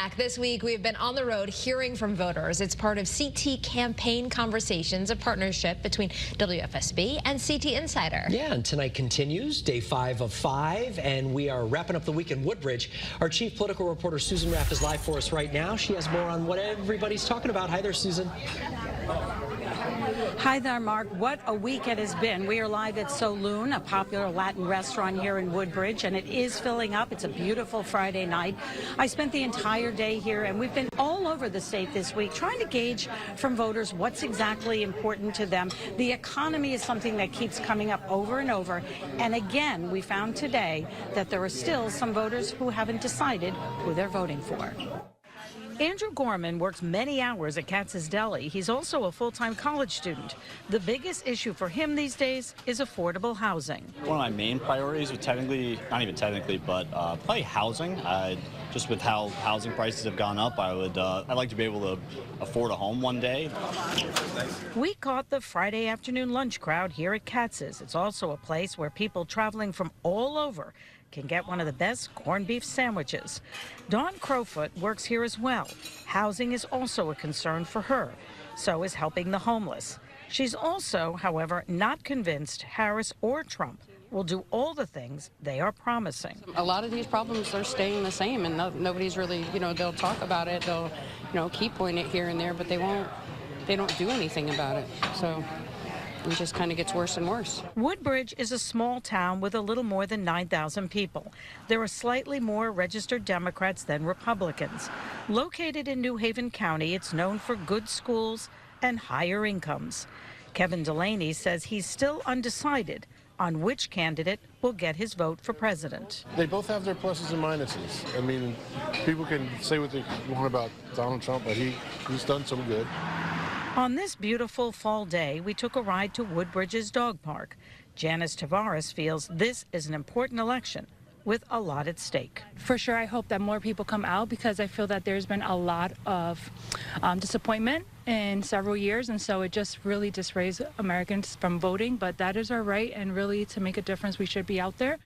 back. This week, we've been on the road hearing from voters. It's part of CT Campaign Conversations, a partnership between WFSB and CT Insider. Yeah, and tonight continues, day 5 of 5, and we are wrapping up the week in Woodbridge. Our chief political reporter, Susan Raff, is live for us right now. She has more on what everybody's talking about. Hi there, Susan. Hi there, Mark. What a week it has been. We are live at Saloon, a popular Latin restaurant here in Woodbridge, and it is filling up. It's a beautiful Friday night. I spent the entire day here, and we've been all over the state this week trying to gauge from voters what's exactly important to them. The economy is something that keeps coming up over and over. And again, we found today that there are still some voters who haven't decided who they're voting for. Andrew Gorman works many hours at Katz Deli. He's also a full-time college student. The biggest issue for him these days is affordable housing. One of my main priorities would technically, not even technically, but probably housing. Just with how housing prices have gone up, I'd like to be able to afford a home one day. We caught the Friday afternoon lunch crowd here at Katz's. It's also a place where people traveling from all over can get one of the best corned beef sandwiches. Dawn Crowfoot works here as well. Housing is also a concern for her. So is helping the homeless. She's also, however, not convinced Harris or Trump will do all the things they are promising. A lot of these problems are staying the same, and nobody's really, they'll talk about it, they'll, key point it here and there, but they don't do anything about it. So it just kind of gets worse and worse. Woodbridge is a small town with a little more than 9,000 people. There are slightly more registered Democrats than Republicans. Located in New Haven County, it's known for good schools and higher incomes. Kevin Delaney says he's still undecided on which candidate will get his vote for president. They both have their pluses and minuses. I mean, people can say what they want about Donald Trump, but he's done some good. On this beautiful fall day, we took a ride to Woodbridge's dog park. Janice Tavares feels this is an important election with a lot at stake. For sure, I hope that more people come out because I feel that there's been a lot of disappointment in several years, and so it just really dissuades Americans from voting. But that is our right, and really to make a difference, we should be out there.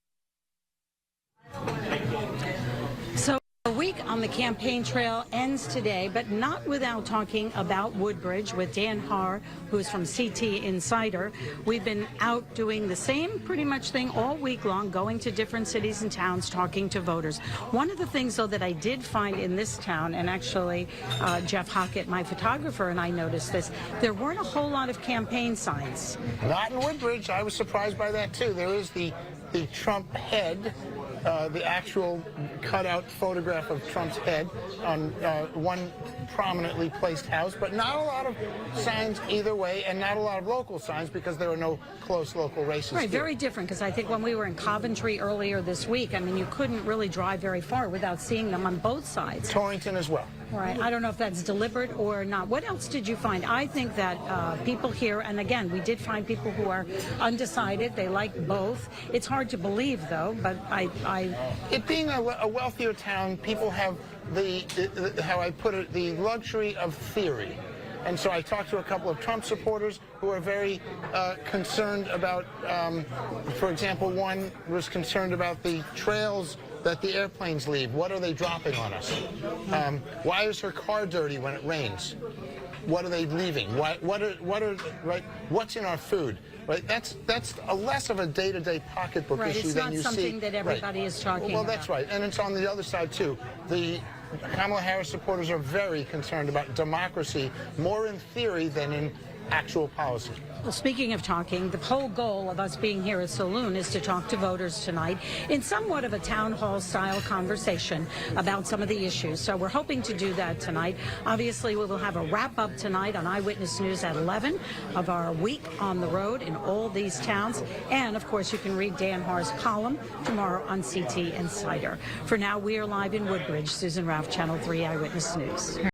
The week on the campaign trail ends today, but not without talking about Woodbridge with Dan Haar, who's from CT Insider. We've been out doing the same pretty much thing all week long, going to different cities and towns, talking to voters. One of the things, though, that I did find in this town, and actually Jeff Hockett, my photographer, and I noticed this, there weren't a whole lot of campaign signs. Not in Woodbridge. I was surprised by that, too. There is the Trump head, the actual cutout photograph of Trump's head on one prominently placed house, but not a lot of signs either way, and not a lot of local signs because there are no close local races. Right, here. very different, because I think when we were in Coventry earlier this week, I mean, you couldn't really drive very far without seeing them on both sides. Torrington as well. Right. I don't know if that's deliberate or not. What else did you find? I think that people here, and again, we did find people who are undecided. They like both. It's hard to believe, though, but It being a wealthier town, people have how I put it, the luxury of theory. And so I talked to a couple of Trump supporters who are very concerned about, for example, one was concerned about the trails that the airplanes leave. What are they dropping on us? Why is her car dirty when it rains? What are they leaving? What's in our food? Right, that's a less of a day-to-day pocketbook issue than you see. It's not something that everybody is talking about. Well, that's right, and it's on the other side too. The Kamala Harris supporters are very concerned about democracy, more in theory than in actual policy. Well, speaking of talking, the whole goal of us being here at Saloon is to talk to voters tonight in somewhat of a town hall style conversation about some of the issues. So we're hoping to do that tonight. Obviously, we will have a wrap up tonight on Eyewitness News at 11 of our week on the road in all these towns. And of course, you can read Dan Haar's column tomorrow on CT Insider. For now, we are live in Woodbridge. Susan Raff, Channel 3 Eyewitness News.